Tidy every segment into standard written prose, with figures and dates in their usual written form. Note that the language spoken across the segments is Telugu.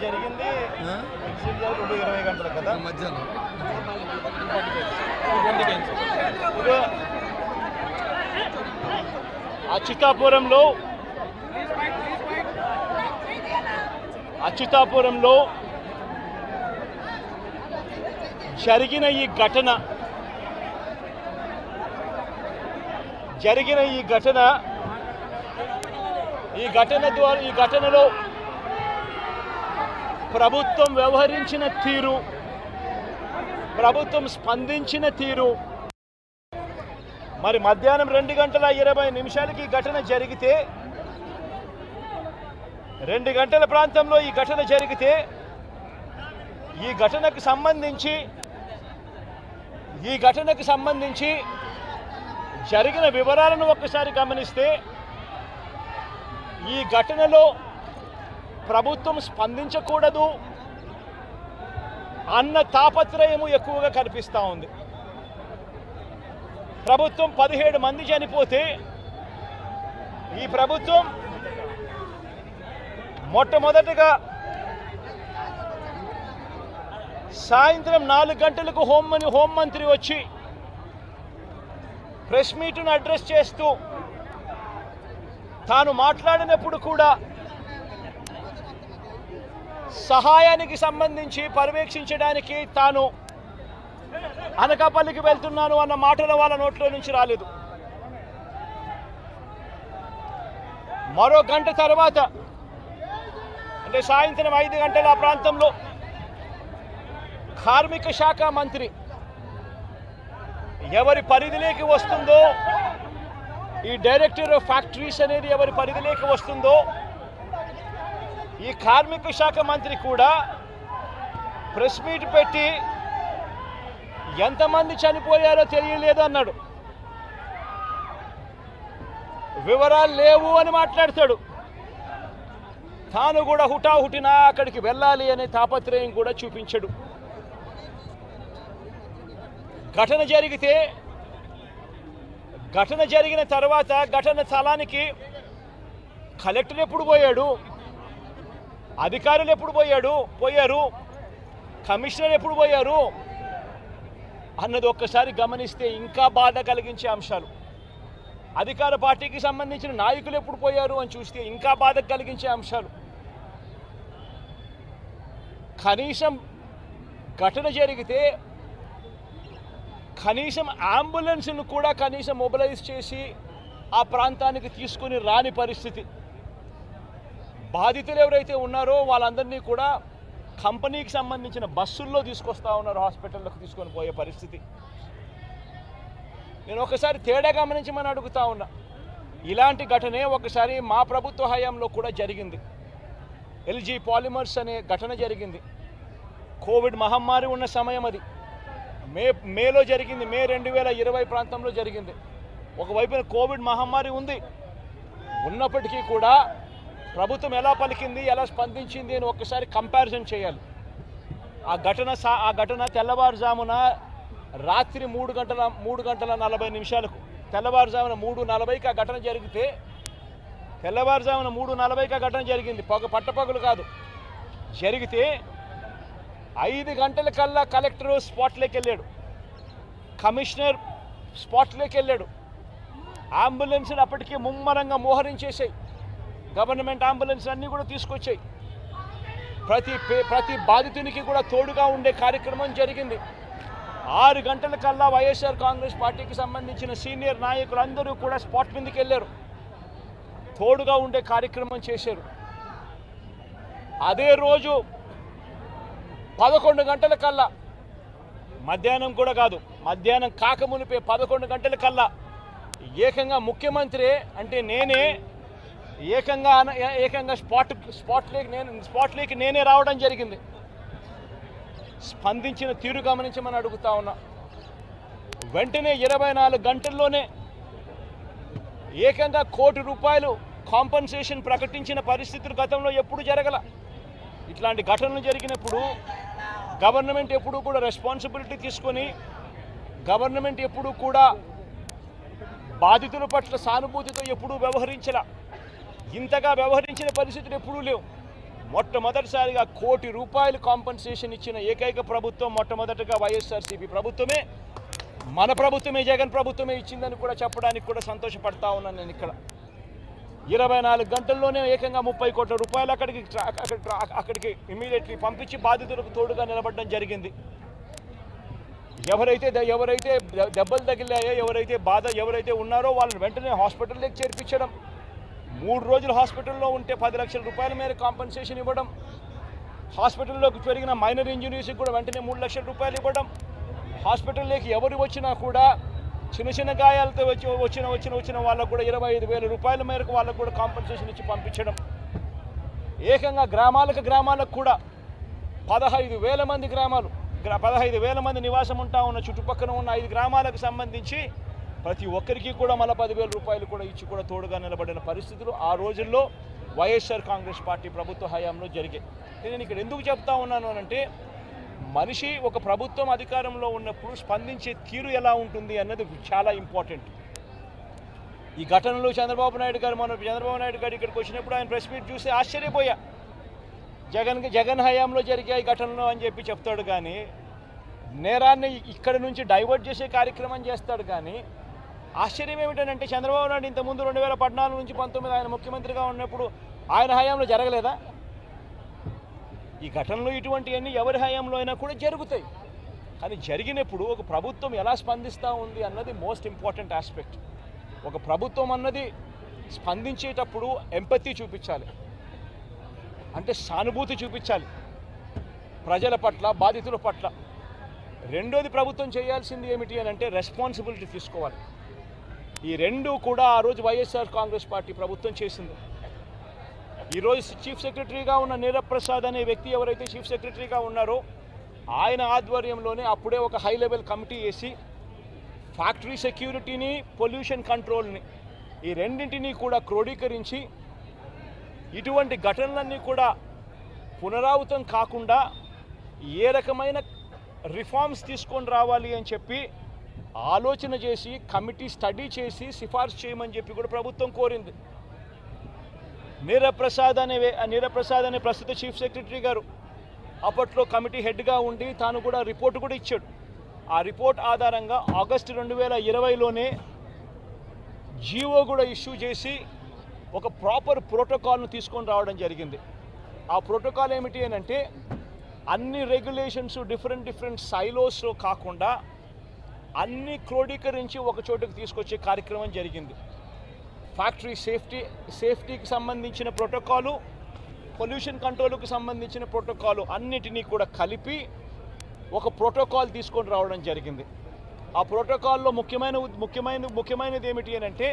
జరిగింది 2:20 గంటల కదా మధ్యాహ్నం అచ్యుతాపురంలో జరిగిన ఈ ఘటనలో ప్రభుత్వం వ్యవహరించిన తీరు, ప్రభుత్వం స్పందించిన తీరు, మరి మధ్యాహ్నం 2:20 ఈ ఘటన జరిగితే 2 గంటల ప్రాంతంలో ఈ ఘటన జరిగితే ఈ ఘటనకు సంబంధించి జరిగిన వివరాలను ఒక్కసారి గమనిస్తే ఈ ఘటనలో ప్రభుత్వం స్పందించకూడదు అన్న తాపత్రయము ఎక్కువగా కనిపిస్తూ ఉంది. ప్రభుత్వం 17 మంది చనిపోతే ఈ ప్రభుత్వం మొట్టమొదటగా సాయంత్రం 4 గంటలకు హోంమంత్రి వచ్చి ప్రెస్ మీట్ను అడ్రస్ చేస్తూ తాను మాట్లాడినప్పుడు కూడా సహాయానికి సంబంధించి పర్యవేక్షించడానికి తాను అనకాపల్లికి వెళ్తున్నాను అన్న మాటలు వాళ్ళ నోట్లో నుంచి రాలేదు. మరో గంట తర్వాత అంటే సాయంత్రం 5 గంటల ఆ ప్రాంతంలో కార్మిక శాఖ మంత్రి ఎవరి పరిధిలోకి వస్తుందో, ఈ డైరెక్టర్ ఆఫ్ ఫ్యాక్టరీస్ అనేది ఎవరి పరిధిలోకి వస్తుందో ఈ కార్మిక శాఖ మంత్రి కూడా ప్రెస్ మీట్ పెట్టి ఎంతమంది చనిపోయారో తెలియలేదు అన్నాడు. వివరాలు లేవు అని మాట్లాడతాడు. తాను కూడా హుటాహుటిన అక్కడికి వెళ్ళాలి అనే తాపత్రయం కూడా చూపించడు. ఘటన జరిగిన తర్వాత ఘటన స్థలానికి కలెక్టర్ ఎప్పుడు పోయాడు, అధికారులు ఎప్పుడు పోయారు, కమిషనర్ ఎప్పుడు పోయారు అన్నది ఒక్కసారి గమనిస్తే ఇంకా బాధ కలిగించే అంశాలు. అధికార పార్టీకి సంబంధించిన నాయకులు ఎప్పుడు పోయారు అని చూస్తే ఇంకా బాధ కలిగించే అంశాలు. కనీసం ఘటన జరిగితే కనీసం అంబులెన్స్ను కూడా కనీసం మొబిలైజ్ చేసి ఆ ప్రాంతానికి తీసుకుని రాని పరిస్థితి. బాధితులు ఎవరైతే ఉన్నారో వాళ్ళందరినీ కూడా కంపెనీకి సంబంధించిన బస్సుల్లో తీసుకొస్తా ఉన్నారు, హాస్పిటల్లోకి తీసుకొని పోయే పరిస్థితి. నేను ఒకసారి తేడా గమనించమని అడుగుతా ఉన్నా. ఇలాంటి ఘటనే ఒకసారి మా ప్రభుత్వ హయాంలో కూడా జరిగింది. ఎల్జీ పాలిమర్స్ అనే ఘటన జరిగింది. కోవిడ్ మహమ్మారి ఉన్న సమయం అది. మేలో జరిగింది. మే 2020 ప్రాంతంలో జరిగింది. ఒకవైపున కోవిడ్ మహమ్మారి ఉన్నప్పటికీ కూడా ప్రభుత్వం ఎలా పలికింది, ఎలా స్పందించింది అని ఒక్కసారి కంపారిజన్ చేయాలి. ఆ ఘటన తెల్లవారుజామున రాత్రి 3:40 తెల్లవారుజామున 3:40కి ఆ ఘటన జరిగితే తెల్లవారుజామున 3:40కి ఆ ఘటన జరిగింది. పట్టపగలు కాదు. జరిగితే 5 గంటలకల్లా కలెక్టర్ స్పాట్లోకి వెళ్ళాడు, కమిషనర్ స్పాట్లోకి వెళ్ళాడు. అంబులెన్స్లు అప్పటికే ముమ్మరంగా మోహరించేసాయి. గవర్నమెంట్ అంబులెన్స్ అన్నీ కూడా తీసుకొచ్చాయి. ప్రతి బాధితునికి కూడా తోడుగా ఉండే కార్యక్రమం జరిగింది. 6 గంటలకల్లా వైఎస్ఆర్ కాంగ్రెస్ పార్టీకి సంబంధించిన సీనియర్ నాయకులందరూ కూడా స్పాట్ మీదకి వెళ్ళారు, తోడుగా ఉండే కార్యక్రమం చేశారు. అదే రోజు 11 గంటలకల్లా, మధ్యాహ్నం కూడా కాదు, మధ్యాహ్నం కాకమునిపే 11 గంటలకల్లా ఏకంగా ముఖ్యమంత్రి అంటే నేనే ఏకంగా స్పాట్లోకి నేనే రావడం జరిగింది. స్పందించిన తీరు గమనించమని అడుగుతా ఉన్నా. వెంటనే 24 గంటల్లోనే ఏకంగా ₹1 కోటి కాంపన్సేషన్ ప్రకటించిన పరిస్థితులు గతంలో ఎప్పుడు జరగల. ఇట్లాంటి ఘటనలు జరిగినప్పుడు గవర్నమెంట్ ఎప్పుడూ కూడా రెస్పాన్సిబిలిటీ తీసుకొని గవర్నమెంట్ ఎప్పుడూ కూడా బాధితుల పట్ల సానుభూతితో ఎప్పుడూ వ్యవహరించలా. ఇంతగా వ్యవహరించిన పరిస్థితులు ఎప్పుడూ లేవు. మొట్టమొదటిసారిగా ₹1 కోటి కాంపన్సేషన్ ఇచ్చిన ఏకైక ప్రభుత్వం మొట్టమొదటిగా వైఎస్ఆర్సీపీ ప్రభుత్వమే, మన ప్రభుత్వమే, జగన్ ప్రభుత్వమే ఇచ్చిందని కూడా చెప్పడానికి కూడా సంతోషపడతా ఉన్నాను నేను. ఇక్కడ 24 గంటల్లోనే ఏకంగా ₹30 కోట్ల అక్కడికి ఇమీడియట్లీ పంపించి బాధితులకు తోడుగా నిలబడడం జరిగింది. ఎవరైతే దెబ్బలు తగిలాయో, ఎవరైతే ఉన్నారో వాళ్ళని వెంటనే హాస్పిటల్లోకి చేర్పించడం, 3 రోజులు హాస్పిటల్లో ఉంటే ₹10 లక్షల మేర కాంపన్సేషన్ ఇవ్వడం, హాస్పిటల్లోకి జరిగిన మైనర్ ఇంజురీస్కి కూడా వెంటనే ₹3 లక్షలు ఇవ్వడం, హాస్పిటల్లోకి ఎవరు వచ్చినా కూడా చిన్న గాయాలతో వచ్చిన వాళ్ళకు కూడా ₹25,000 మేరకు వాళ్ళకు కూడా కాంపన్సేషన్ ఇచ్చి పంపించడం. ఏకంగా గ్రామాలకు కూడా 15,000 మంది 15,000 మంది నివాసం ఉంటా ఉన్న చుట్టుపక్కల ఉన్న 5 గ్రామాలకు సంబంధించి ప్రతి ఒక్కరికి కూడా మళ్ళీ ₹10,000 కూడా ఇచ్చి కూడా తోడుగా నిలబడిన పరిస్థితులు ఆ రోజుల్లో వైఎస్ఆర్ కాంగ్రెస్ పార్టీ ప్రభుత్వ హయాంలో జరిగాయి. నేను ఇక్కడ ఎందుకు చెప్తా ఉన్నాను అంటే, మనిషి ఒక ప్రభుత్వం అధికారంలో ఉన్నప్పుడు స్పందించే తీరు ఎలా ఉంటుంది అన్నది చాలా ఇంపార్టెంట్. ఈ ఘటనలో చంద్రబాబు నాయుడు గారు ఇక్కడికి వచ్చినప్పుడు ఆయన ప్రెస్ మీట్ చూసి ఆశ్చర్యపోయా. జగన్ హయాంలో జరిగే ఈ ఘటనలో అని చెప్పి చెప్తాడు, కానీ నేరాన్ని ఇక్కడ నుంచి డైవర్ట్ చేసే కార్యక్రమం చేస్తాడు. కానీ ఆశ్చర్యం ఏమిటంటే, చంద్రబాబు నాయుడు ఇంతకుముందు 2014 నుంచి 19 ఆయన ముఖ్యమంత్రిగా ఉన్నప్పుడు ఆయన హయాంలో జరగలేదా? ఈ ఘటనలు ఇటువంటివన్నీ ఎవరి హయాంలో అయినా కూడా జరుగుతాయి. కానీ జరిగినప్పుడు ఒక ప్రభుత్వం ఎలా స్పందిస్తూ ఉంది అన్నది మోస్ట్ ఇంపార్టెంట్ ఆస్పెక్ట్. ఒక ప్రభుత్వం అన్నది స్పందించేటప్పుడు ఎంపతి చూపించాలి, అంటే సానుభూతి చూపించాలి ప్రజల పట్ల, బాధితుల పట్ల. రెండోది ప్రభుత్వం చేయాల్సింది ఏమిటి అని అంటే రెస్పాన్సిబిలిటీ తీసుకోవాలి. ఈ రెండు కూడా ఆ రోజు వైఎస్ఆర్ కాంగ్రెస్ పార్టీ ప్రభుత్వం చేసింది. ఈరోజు చీఫ్ సెక్రటరీగా ఉన్న నీరబ్ ప్రసాద్ అనే వ్యక్తి ఎవరైతే చీఫ్ సెక్రటరీగా ఉన్నారో ఆయన ఆధ్వర్యంలోనే అప్పుడే ఒక హై లెవెల్ కమిటీ వేసి ఫ్యాక్టరీ సెక్యూరిటీని, పొల్యూషన్ కంట్రోల్ని, ఈ రెండింటినీ కూడా క్రోడీకరించి ఇటువంటి ఘటనలన్నీ కూడా పునరావృతం కాకుండా ఏ రకమైన రిఫార్మ్స్ తీసుకొని రావాలి అని చెప్పి ఆలోచన చేసి కమిటీ స్టడీ చేసి సిఫార్సు చేయమని చెప్పి కూడా ప్రభుత్వం కోరింది. నీరబ్ ప్రసాద్ అనే ప్రస్తుత చీఫ్ సెక్రటరీ గారు అప్పట్లో కమిటీ హెడ్గా ఉండి తాను కూడా రిపోర్ట్ కూడా ఇచ్చాడు. ఆ రిపోర్ట్ ఆధారంగా ఆగస్టు 2020లోనే జీవో కూడా ఇష్యూ చేసి ఒక ప్రాపర్ ప్రోటోకాల్ను తీసుకొని రావడం జరిగింది. ఆ ప్రోటోకాల్ ఏమిటి అని అంటే, అన్ని రెగ్యులేషన్స్ డిఫరెంట్ సైలోస్లో కాకుండా అన్ని క్రోడీకరించి ఒక చోటుకు తీసుకొచ్చే కార్యక్రమం జరిగింది. ఫ్యాక్టరీ సేఫ్టీకి సంబంధించిన ప్రోటోకాలు, పొల్యూషన్ కంట్రోల్కి సంబంధించిన ప్రోటోకాలు అన్నిటినీ కూడా కలిపి ఒక ప్రోటోకాల్ తీసుకొని రావడం జరిగింది. ఆ ప్రోటోకాల్లో ముఖ్యమైనది ఏమిటి అని అంటే,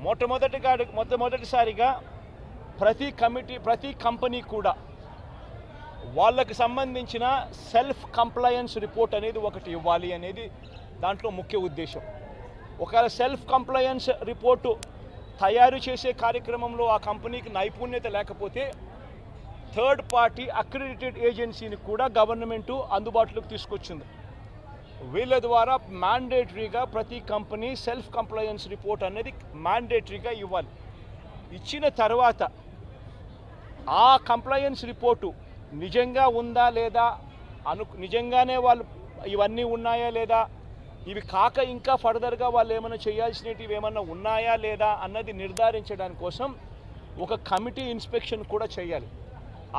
మొట్టమొదటిసారిగా ప్రతి కంపెనీ కూడా వాళ్ళకి సంబంధించిన సెల్ఫ్ కంప్లయన్స్ రిపోర్ట్ అనేది ఒకటి ఇవ్వాలి అనేది దాంట్లో ముఖ్య ఉద్దేశం. ఒకవేళ సెల్ఫ్ కంప్లయన్స్ రిపోర్టు తయారు చేసే కార్యక్రమంలో ఆ కంపెనీకి నైపుణ్యత లేకపోతే థర్డ్ పార్టీ అక్రెడిటెడ్ ఏజెన్సీని కూడా గవర్నమెంటు అందుబాటులోకి తీసుకొచ్చింది. వీళ్ళ ద్వారా మ్యాండేటరీగా ప్రతి కంపెనీ సెల్ఫ్ కంప్లయన్స్ రిపోర్ట్ అనేది మ్యాండేటరీగా ఇవ్వాలి. ఇచ్చిన తర్వాత ఆ కంప్లయన్స్ రిపోర్టు నిజంగా ఉందా లేదా, నిజంగానే వాళ్ళు ఇవన్నీ ఉన్నాయా లేదా, ఇవి కాక ఇంకా ఫర్దర్గా వాళ్ళు ఏమైనా చేయాల్సినవి ఏమన్నా ఉన్నాయా లేదా అన్నది నిర్ధారించడానికి కోసం ఒక కమిటీ ఇన్స్పెక్షన్ కూడా చేయాలి.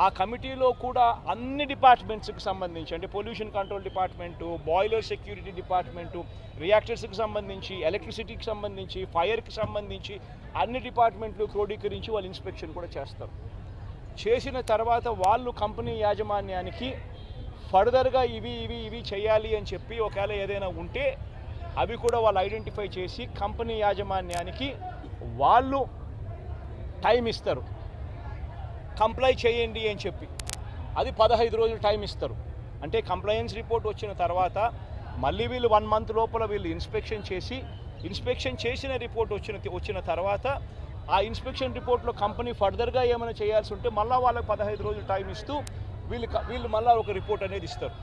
ఆ కమిటీలో కూడా అన్ని డిపార్ట్మెంట్స్కి సంబంధించి, అంటే pollution control department, boiler security department, రియాక్టర్స్కి సంబంధించి, ఎలక్ట్రిసిటీకి సంబంధించి, ఫైర్కి సంబంధించి అన్ని డిపార్ట్మెంట్లు క్రోడీకరించి వాళ్ళు ఇన్స్పెక్షన్ కూడా చేస్తారు. చేసిన తర్వాత వాళ్ళు కంపెనీ యాజమాన్యానికి ఫర్దర్గా ఇవి చేయాలి అని చెప్పి ఒకవేళ ఏదైనా ఉంటే అవి కూడా వాళ్ళు ఐడెంటిఫై చేసి కంపెనీ యాజమాన్యానికి వాళ్ళు టైం ఇస్తారు, కంప్లై చేయండి అని చెప్పి. అది 15 రోజులు టైం ఇస్తారు. అంటే కంప్లయన్స్ రిపోర్ట్ వచ్చిన తర్వాత మళ్ళీ వీళ్ళు 1 మంత్ లోపల వీళ్ళు ఇన్స్పెక్షన్ చేసిన రిపోర్ట్ వచ్చిన తర్వాత ఆ ఇన్స్పెక్షన్ రిపోర్ట్లో కంపెనీ ఫర్దర్గా ఏమైనా చేయాల్సి ఉంటే మళ్ళీ వాళ్ళకి 15 రోజులు టైం ఇస్తూ వీళ్ళు మళ్ళీ ఒక రిపోర్ట్ అనేది ఇస్తారు.